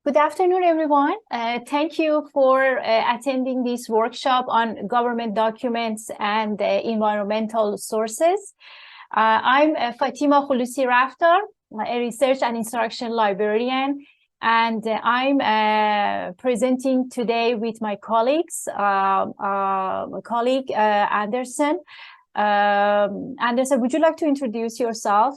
Good afternoon, everyone. Thank you for attending this workshop on government documents and environmental sources. I'm Fatima Khulusi Raftar, a research and instruction librarian, and I'm presenting today with my colleagues, Anderson. Anderson, would you like to introduce yourself?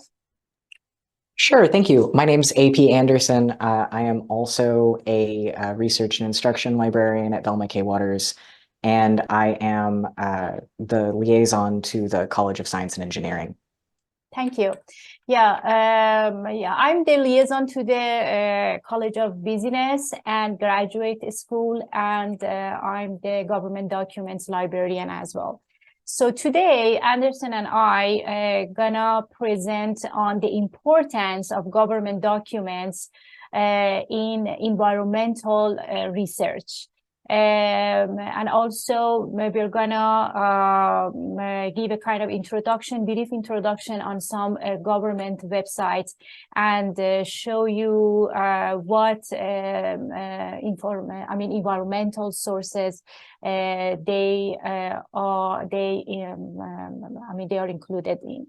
Sure, thank you. My name's AP Anderson. I am also a research and instruction librarian at Velma K. Waters, and I am the liaison to the College of Science and Engineering. Thank you. I'm the liaison to the College of Business and Graduate School, and I'm the government documents librarian as well. So today, Anderson and I are gonna present on the importance of government documents in environmental research. And also we're gonna give a kind of brief introduction on some government websites and show you what environmental sources they are included in.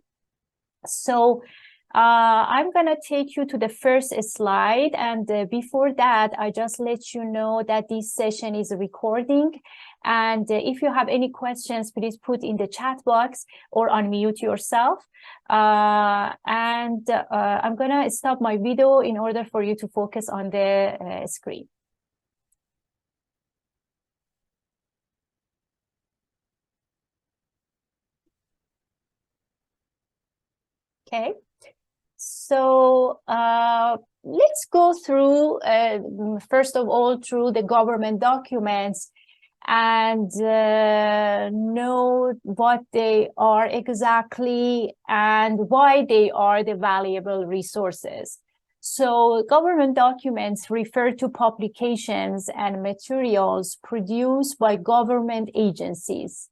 So I'm going to take you to the first slide, and before that, I just let you know that this session is a recording, and if you have any questions, please put in the chat box or unmute yourself. I'm going to stop my video in order for you to focus on the screen. Okay. So let's go through, first of all, through the government documents and know what they are exactly and why they are the valuable resources. So government documents refer to publications and materials produced by government agencies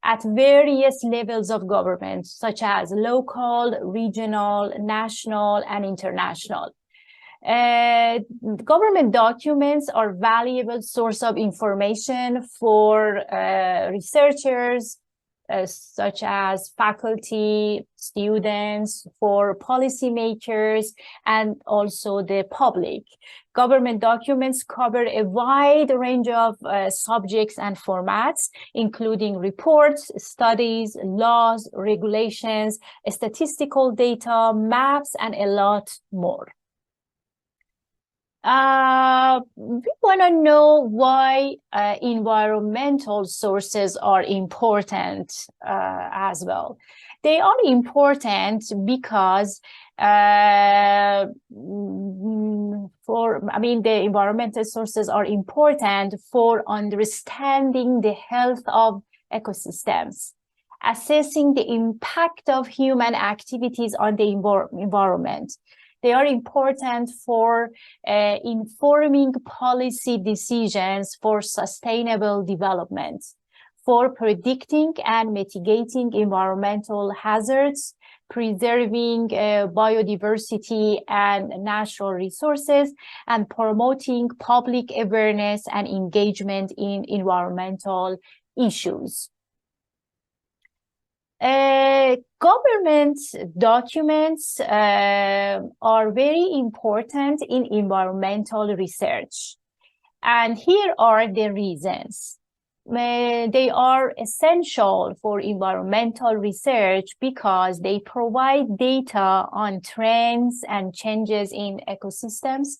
at various levels of government, such as local, regional, national, and international. Government documents are a valuable source of information for researchers, such as faculty, students, for policymakers, and also the public. Government documents cover a wide range of subjects and formats, including reports, studies, laws, regulations, statistical data, maps, and a lot more. We want to know why environmental sources are important as well. They are important because the environmental sources are important for understanding the health of ecosystems, assessing the impact of human activities on the environment. They are important for informing policy decisions for sustainable development, for predicting and mitigating environmental hazards, preserving biodiversity and natural resources, and promoting public awareness and engagement in environmental issues. Government documents are very important in environmental research. And here are the reasons. They are essential for environmental research because they provide data on trends and changes in ecosystems,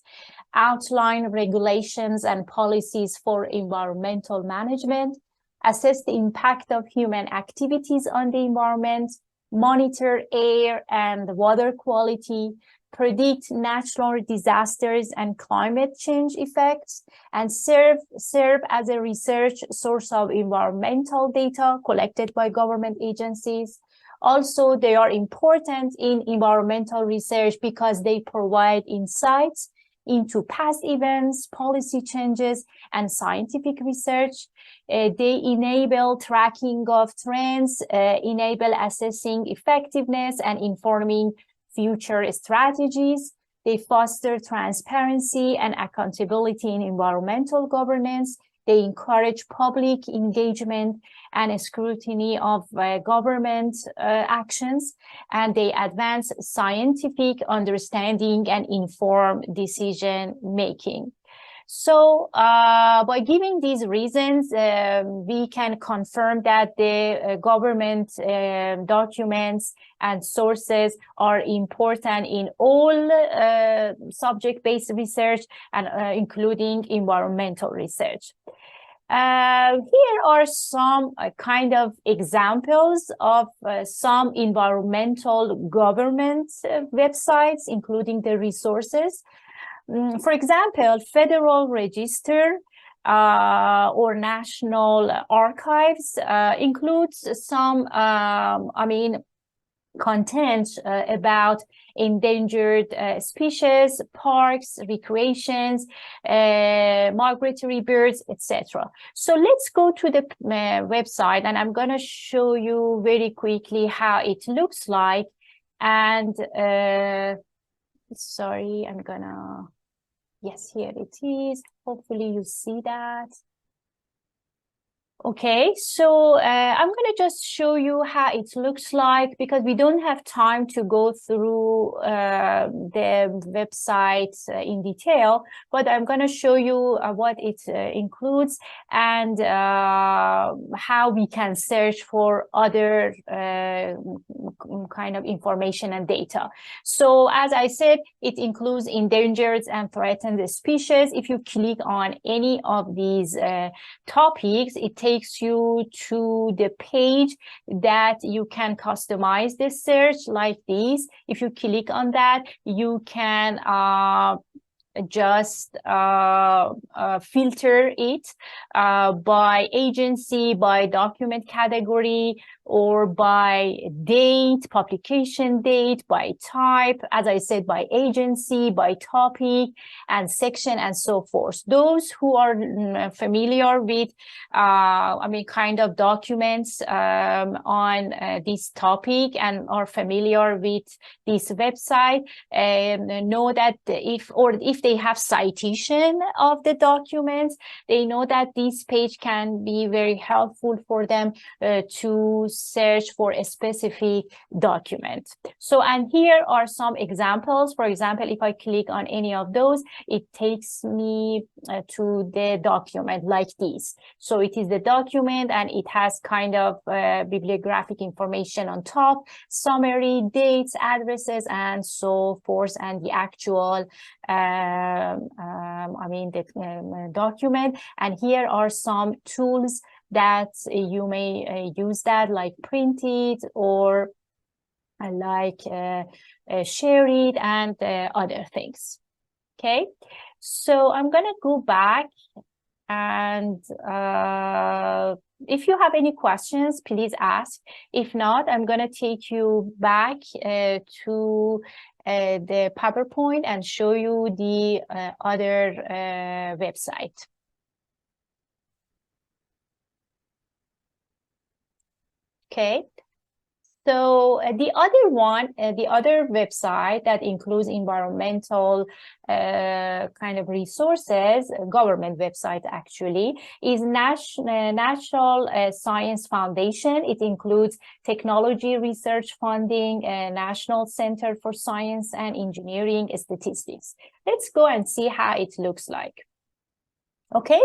outline regulations and policies for environmental management, assess the impact of human activities on the environment, monitor air and water quality, predict natural disasters and climate change effects, and serve as a research source of environmental data collected by government agencies. Also, they are important in environmental research because they provide insights into past events, policy changes, and scientific research. They enable tracking of trends, enable assessing effectiveness and informing future strategies. They foster transparency and accountability in environmental governance. They encourage public engagement and scrutiny of government actions, and they advance scientific understanding and informed decision making. So by giving these reasons, we can confirm that the government documents and sources are important in all subject-based research, and including environmental research. Here are some kind of examples of some environmental government websites, including the resources. For example, Federal Register or National Archives includes some, content about endangered species, parks, recreations, migratory birds, etc. So let's go to the website, and I'm going to show you very quickly how it looks like. And sorry, yes, here it is. Hopefully you see that. Okay, so I'm going to just show you how it looks like, because we don't have time to go through the website in detail, but I'm going to show you what it includes and how we can search for other kind of information and data. So as I said, it includes endangered and threatened species. If you click on any of these topics, it takes you to the page that you can customize the search like this. If you click on that, you can just filter it by agency, by document category, or by date, publication date, by type, as I said, by agency, by topic and section, and so forth. Those who are familiar with, kind of documents on this topic and are familiar with this website, know that if they have citation of the documents, they know that this page can be very helpful for them to search for a specific document. So, and here are some examples. For example, if I click on any of those, it takes me to the document like this. So it is the document, and it has kind of bibliographic information on top, summary, dates, addresses, and so forth, and the actual document. And here are some tools that you may use, that like print it or like share it and other things. Okay, so I'm gonna go back, and if you have any questions, please ask. If not, I'm gonna take you back to the PowerPoint and show you the other website. Okay, so the other website that includes environmental kind of resources, government website actually, is National Science Foundation. It includes Technology Research Funding, National Center for Science and Engineering Statistics. Let's go and see how it looks like. Okay,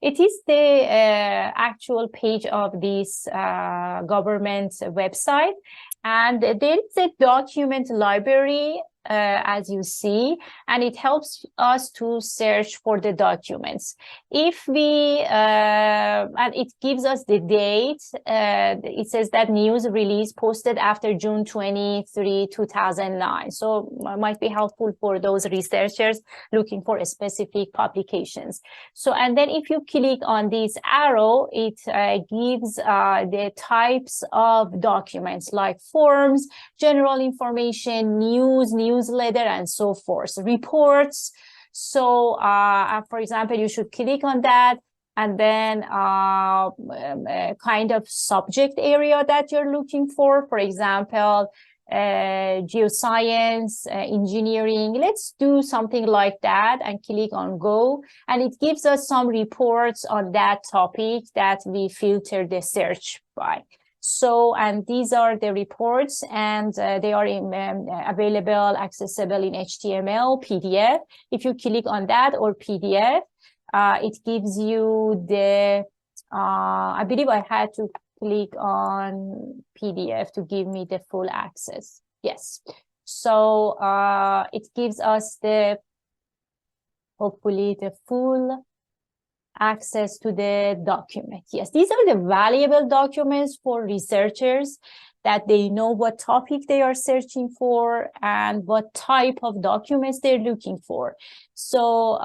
it is the actual page of this government website, and there is a document library as you see, and it helps us to search for the documents. If we and it gives us the date, it says that news release posted after June 23, 2009. So it might be helpful for those researchers looking for specific publications. So, and then if you click on this arrow, it gives the types of documents like forms, general information, newsletter, and so forth, reports. So, for example, you should click on that, and then kind of subject area that you're looking for. For example, geoscience, engineering. Let's do something like that and click on go. And it gives us some reports on that topic that we filter the search by. So, and these are the reports, and they are available, accessible in HTML, PDF. If you click on that or PDF, it gives you the, I believe I had to click on PDF to give me the full access. Yes. So it gives us the, hopefully, the full access to the document. Yes, these are the valuable documents for researchers, that they know what topic they are searching for and what type of documents they're looking for. So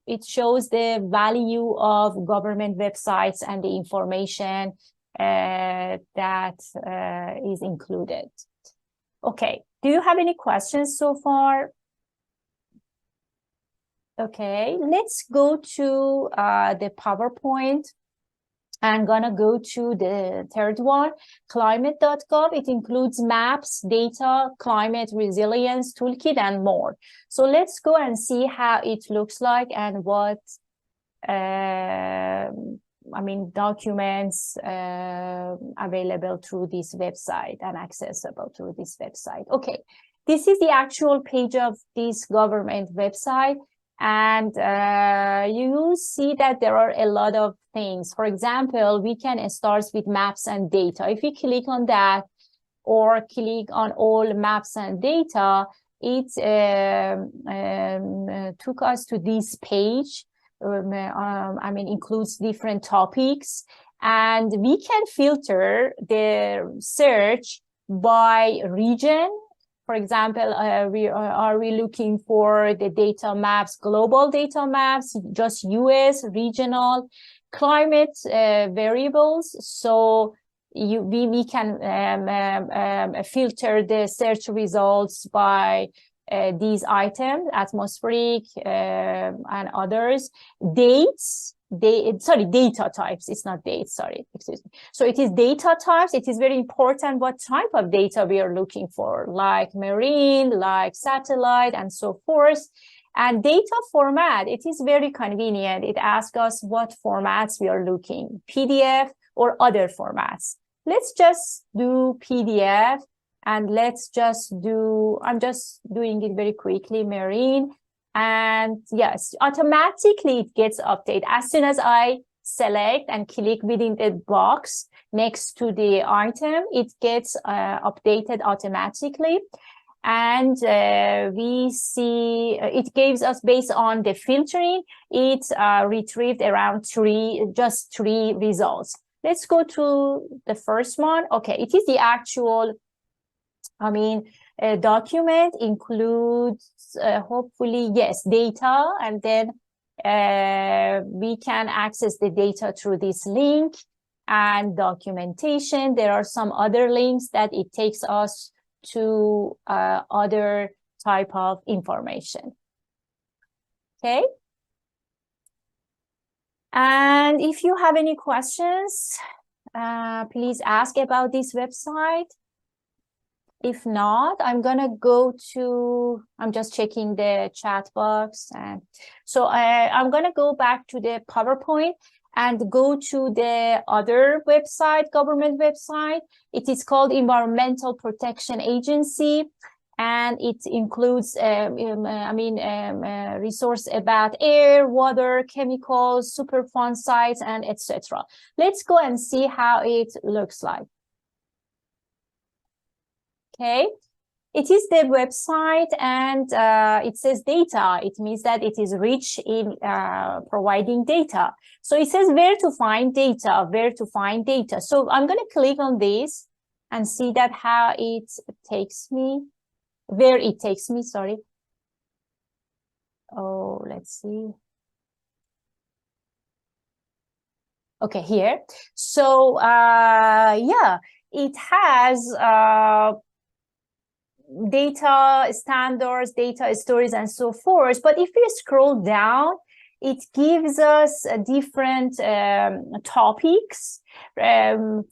it shows the value of government websites and the information that is included. Okay, do you have any questions so far? Okay, let's go to the PowerPoint. I'm gonna go to the third one, climate.gov. It includes maps, data, climate resilience toolkit, and more. So let's go and see how it looks like and what, documents available through this website and accessible through this website. Okay, this is the actual page of this government website. And you will see that there are a lot of things. For example, we can start with maps and data. If you click on that or click on all maps and data, it took us to this page. Includes different topics, and we can filter the search by region. For example, are we looking for the data maps, global data maps, just US, regional, climate variables? So we can filter the search results by these items, atmospheric and others. Dates, data types. It's not dates, sorry, excuse me. So it is data types. It is very important what type of data we are looking for, like marine, like satellite, and so forth. And data format, it is very convenient. It asks us what formats we are looking, PDF or other formats. Let's just do PDF, and let's just do, I'm just doing it very quickly, marine. And yes, automatically it gets updated. As soon as I select and click within the box next to the item, it gets updated automatically. And we see it gives us, based on the filtering, it retrieved around just three results. Let's go to the first one. Okay, it is the actual, document, includes hopefully, yes, data, and then we can access the data through this link and documentation. There are some other links that it takes us to other type of information. Okay. And if you have any questions, please ask about this website. If not, I'm gonna go to, I'm just checking the chat box. And so I'm gonna go back to the PowerPoint and go to the other website, government website. It is called Environmental Protection Agency, and it includes resource about air, water, chemicals, Superfund sites, and etc. Let's go and see how it looks like. Okay, it is the website, and it says data. It means that it is rich in providing data. So it says where to find data, where to find data. So I'm going to click on this and see that how it takes me, where it takes me, sorry. Oh, let's see. Okay, here. So yeah, it has data standards, data stories, and so forth. But if you scroll down, it gives us different topics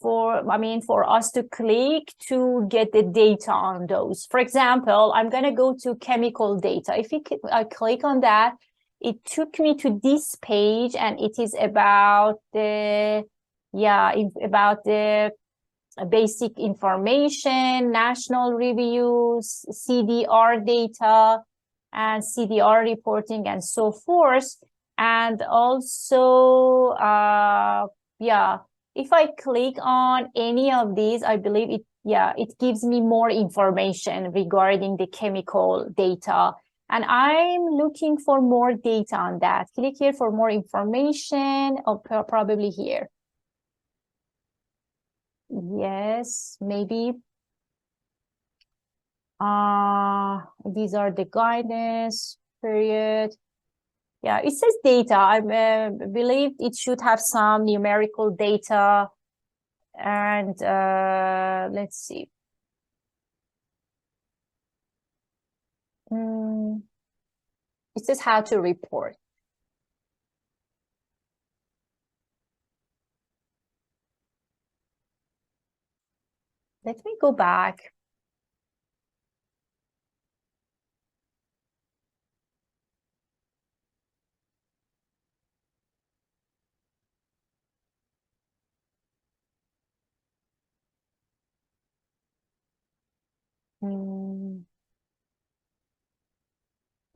for us to click to get the data on those. For example, I'm going to go to chemical data. If I click on that, it took me to this page, and it is about the basic information, national reviews, CDR data, and CDR reporting, and so forth. And also, if I click on any of these, I believe it gives me more information regarding the chemical data. And I'm looking for more data on that. Click here for more information, or probably here. Yes, maybe. These are the guidance period. Yeah, it says data. I believe it should have some numerical data. And let's see. It says how to report. Let me go back.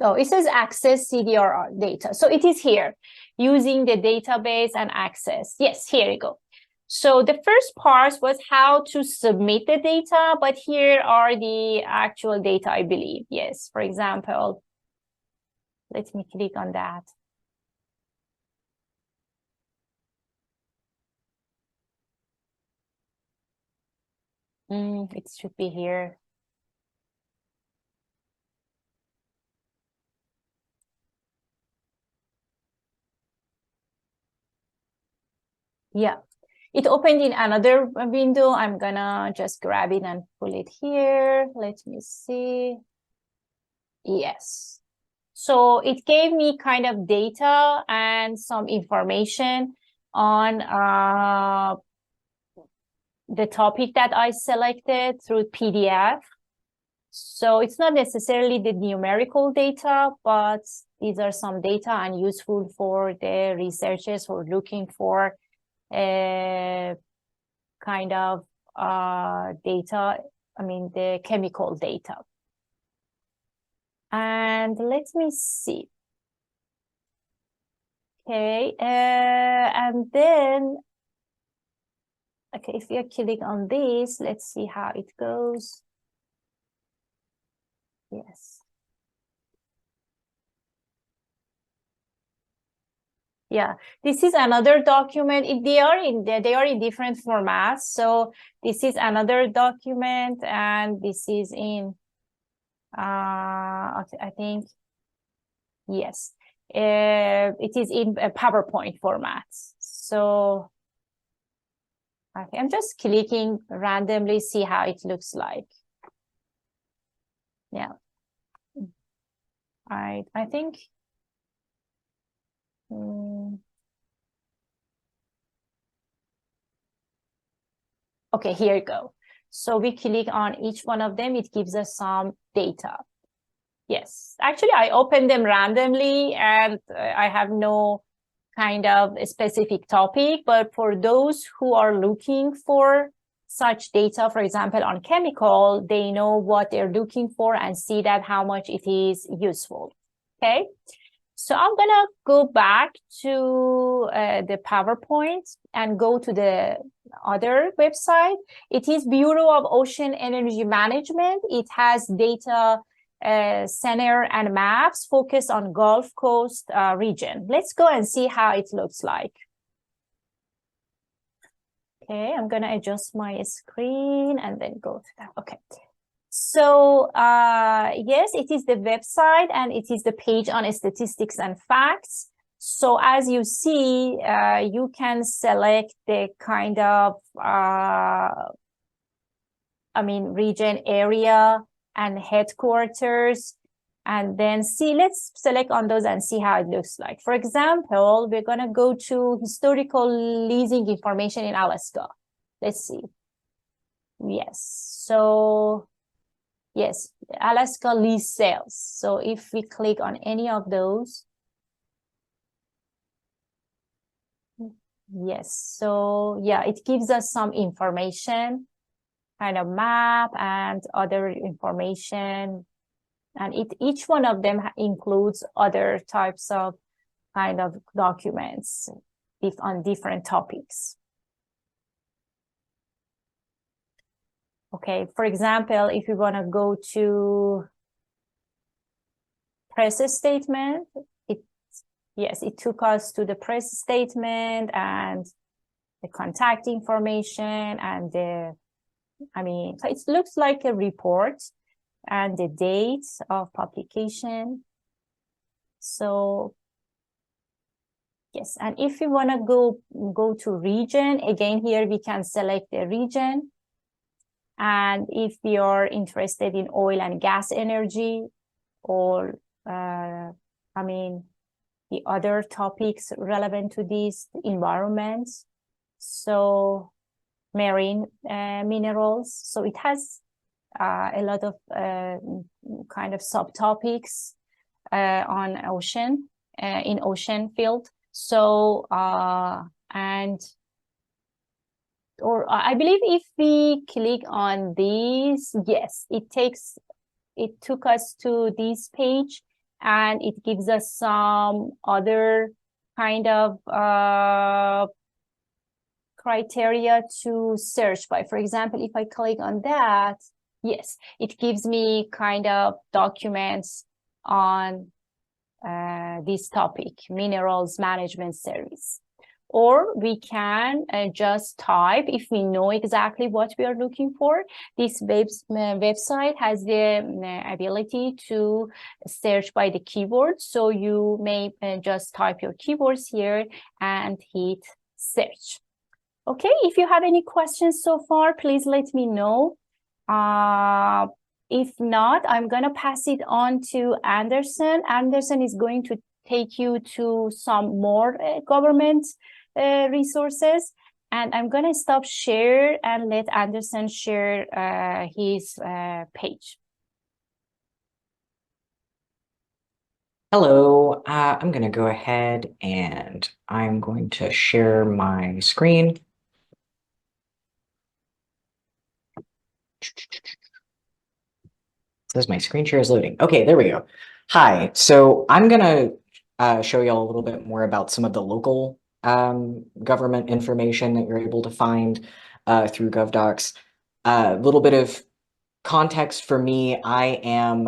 Oh, it says access CDR data. So it is here, using the database and access. Yes, here you go. So the first part was how to submit the data, but here are the actual data, I believe. Yes, for example, let me click on that. It should be here. Yeah, it opened in another window. I'm gonna just grab it and pull it here. Let me see. Yes. So it gave me kind of data and some information on the topic that I selected through PDF. So it's not necessarily the numerical data, but these are some data and useful for the researchers who are looking for a kind of data, the chemical data. And let me see. Okay, and then, okay, if you click on this, let's see how it goes. Yes. Yeah, this is another document. They are in different formats. So this is another document, and this is in I think, yes, it is in a PowerPoint format. So okay, I'm just clicking randomly, see how it looks like. Yeah, I think. Okay, here you go. So we click on each one of them. It gives us some data. Yes, actually, I opened them randomly, and I have no kind of specific topic. But for those who are looking for such data, for example, on chemical, they know what they're looking for and see that how much it is useful. Okay. So I'm gonna go back to the PowerPoint and go to the other website. It is Bureau of Ocean Energy Management. It has data center and maps focused on Gulf Coast region. Let's go and see how it looks like. Okay, I'm gonna adjust my screen and then go to that. Okay. So yes, it is the website, and it is the page on statistics and facts. So as you see, you can select the kind of, region, area, and headquarters. and then see, let's select on those and see how it looks like. For example, we're going to go to historical leasing information in Alaska. Let's see. Yes, so yes, Alaska lease sales. So if we click on any of those, yes, so yeah, it gives us some information, kind of map and other information. And each one of them includes other types of kind of documents on different topics. Okay, for example, if you want to go to press statement, yes, it took us to the press statement and the contact information and so it looks like a report and the date of publication. So yes, and if we want to go to region, again, here we can select the region. And if we are interested in oil and gas energy or, the other topics relevant to these environments, so marine minerals. So it has a lot of kind of subtopics on ocean, in ocean field. So, I believe if we click on these, yes, it took us to this page and it gives us some other kind of criteria to search by. For example, if I click on that, yes, it gives me kind of documents on this topic, minerals management service. Or we can just type, if we know exactly what we are looking for. This website has the ability to search by the keywords. So you may just type your keywords here and hit search. Okay, if you have any questions so far, please let me know. If not, I'm going to pass it on to Anderson. Anderson is going to take you to some more government resources, and I'm going to stop share and let Anderson share his page. Hello, I'm going to go ahead and I'm going to share my screen. Says my screen share is loading. Okay, there we go. Hi, so I'm going to show you all a little bit more about some of the local government information that you're able to find through GovDocs. A little bit of context for me, I am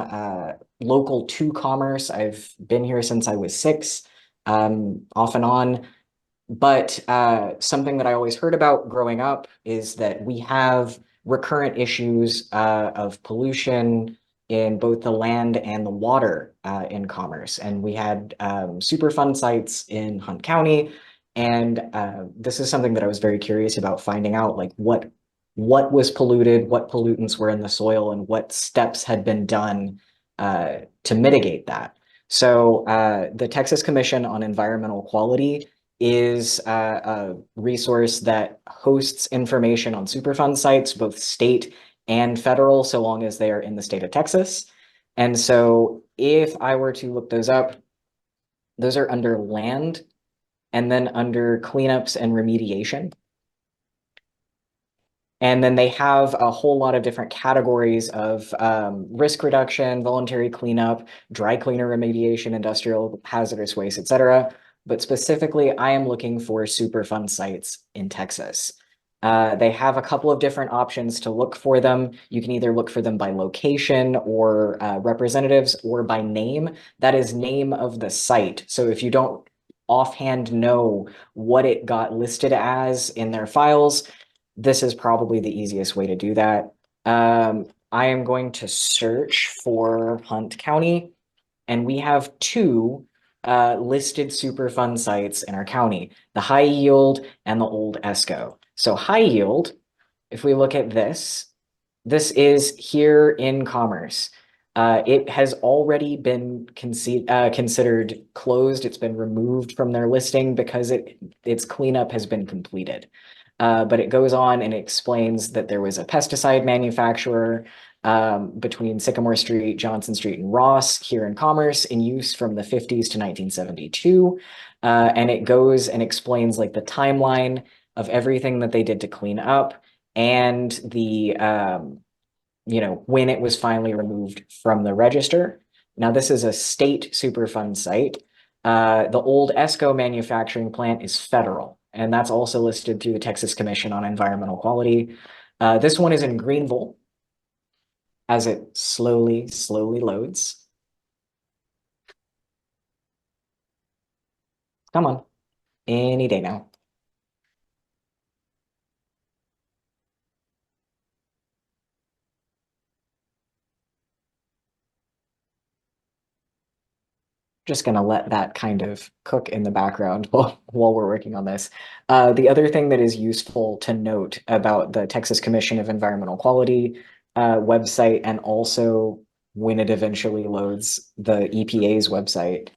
local to Commerce. I've been here since I was 6, off and on. But something that I always heard about growing up is that we have recurrent issues of pollution in both the land and the water in Commerce. And we had Superfund sites in Hunt County. And this is something that I was very curious about finding out, like what was polluted, what pollutants were in the soil, and what steps had been done to mitigate that. So the Texas Commission on Environmental Quality is a resource that hosts information on Superfund sites, both state and federal, so long as they are in the state of Texas. And so if I were to look those up, those are under land and then under cleanups and remediation. And then they have a whole lot of different categories of risk reduction, voluntary cleanup, dry cleaner remediation, industrial hazardous waste, et cetera. But specifically, I am looking for Superfund sites in Texas. They have a couple of different options to look for them. You can either look for them by location or representatives, or by name. That is name of the site. So if you don't offhand know what it got listed as in their files, this is probably the easiest way to do that. I am going to search for Hunt County, and we have 2 listed Superfund sites in our county, the High Yield and the Old Esco. So High Yield, if we look at this is here in Commerce. It has already been considered closed. It's been removed from their listing because its cleanup has been completed. But it goes on and explains that there was a pesticide manufacturer between Sycamore Street, Johnson Street, and Ross here in Commerce in use from the 50s to 1972. And it goes and explains like the timeline of everything that they did to clean up and the when it was finally removed from the register. Now, this is a state Superfund site. The old ESCO manufacturing plant is federal, and that's also listed through the Texas Commission on Environmental Quality. This one is in Greenville as it slowly loads. Come on, any day now. Just going to let that kind of cook in the background while we're working on this. The other thing that is useful to note about the Texas Commission of Environmental Quality website, and also when it eventually loads the EPA's website,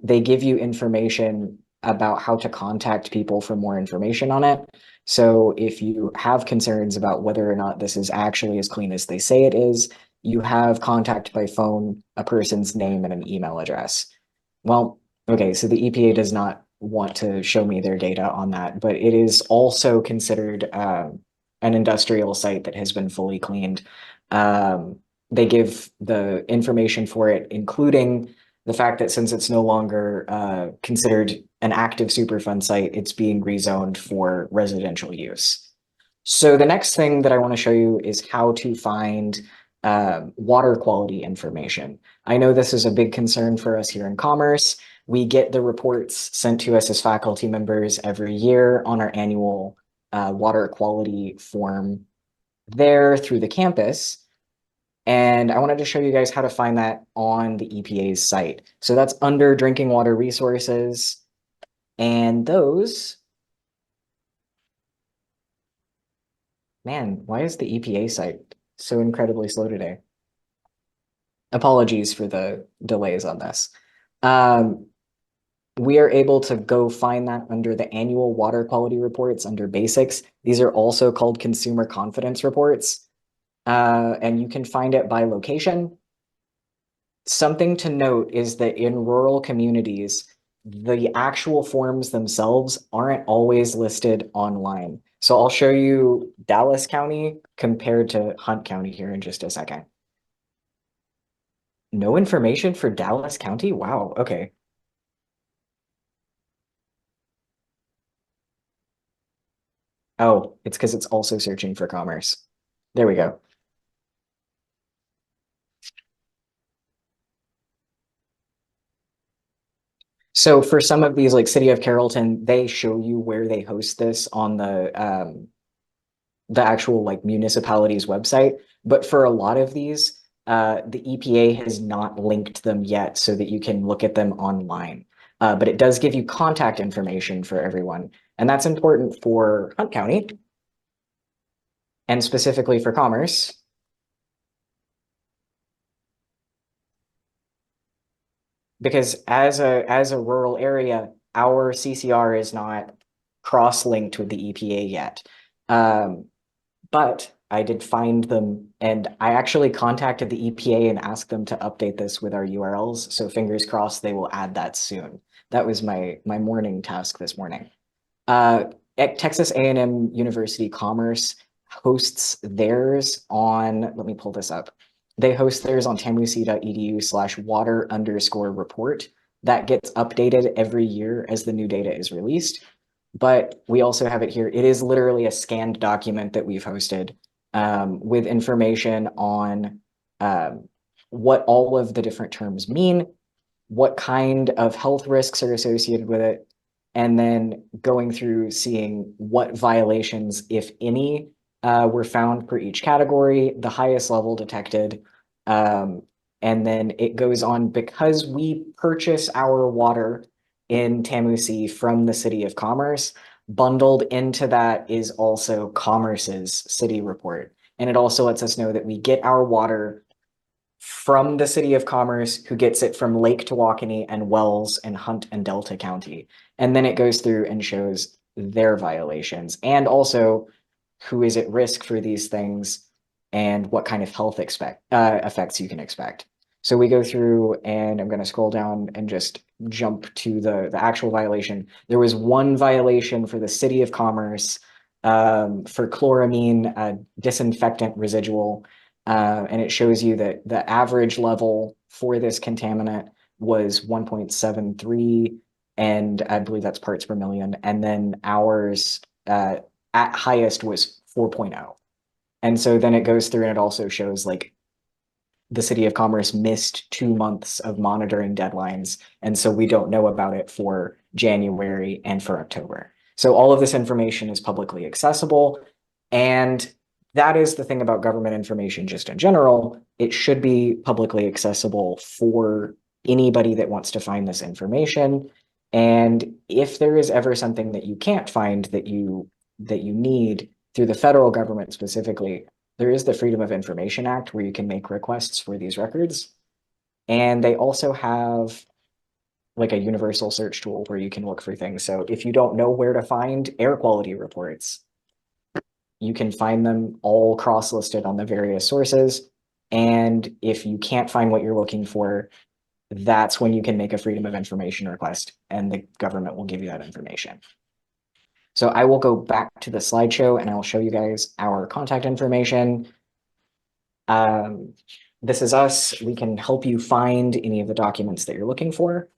they give you information about how to contact people for more information on it. So if you have concerns about whether or not this is actually as clean as they say it is, you have contact by phone, a person's name, and an email address. Well, okay, so the EPA does not want to show me their data on that, but it is also considered an industrial site that has been fully cleaned. They give the information for it, including the fact that since it's no longer considered an active Superfund site, it's being rezoned for residential use. So the next thing that I want to show you is how to find water quality information. I know this is a big concern for us here in Commerce. We get the reports sent to us as faculty members every year on our annual water quality form there through the campus. And I wanted to show you guys how to find that on the EPA's site. So that's under drinking water resources. And those, man, why is the EPA site so incredibly slow today? Apologies for the delays on this. We are able to go find that under the annual water quality reports under basics. These are also called consumer confidence reports. And you can find it by location. Something to note is that in rural communities, the actual forms themselves aren't always listed online. So I'll show you Dallas County compared to Hunt County here in just a second. No information for Dallas County? Wow, okay. Oh, it's because it's also searching for commerce. There we go. So for some of these, like City of Carrollton, they show you where they host this on the actual like municipality's website. But for a lot of these, the EPA has not linked them yet so that you can look at them online. But it does give you contact information for everyone. And that's important for Hunt County and specifically for Commerce. Because as a rural area, our CCR is not cross-linked with the EPA yet. But I did find them, and I actually contacted the EPA and asked them to update this with our URLs. So fingers crossed they will add that soon. That was my morning task this morning. At Texas A&M University-Commerce hosts theirs on, let me pull this up. They host theirs on tamuc.edu/water_report. That gets updated every year as the new data is released. But we also have it here. It is literally a scanned document that we've hosted with information on what all of the different terms mean, what kind of health risks are associated with it, and then going through seeing what violations, if any, were found per each category, the highest level detected. And then it goes on, because we purchase our water in Tamusi from the City of Commerce, bundled into that is also Commerce's city report. And it also lets us know that we get our water from the City of Commerce, who gets it from Lake Tawakoni and Wells and Hunt and Delta County. And then it goes through and shows their violations and also who is at risk for these things and what kind of health effects you can expect. So we go through, and I'm going to scroll down and just jump to the actual violation. There was one violation for the City of Commerce for chloramine disinfectant residual. And it shows you that the average level for this contaminant was 1.73, and I believe that's parts per million. And then ours at highest was 4.0. And so then it goes through and it also shows like the City of Commerce missed 2 months of monitoring deadlines. And so we don't know about it for January and for October. So all of this information is publicly accessible. And that is the thing about government information just in general. It should be publicly accessible for anybody that wants to find this information. And if there is ever something that you can't find that you need through the federal government specifically, there is the Freedom of Information Act where you can make requests for these records. And they also have like a universal search tool where you can look for things. So if you don't know where to find air quality reports, you can find them all cross-listed on the various sources. And if you can't find what you're looking for, that's when you can make a Freedom of Information request and the government will give you that information. So I will go back to the slideshow and I'll show you guys our contact information. This is us. We can help you find any of the documents that you're looking for.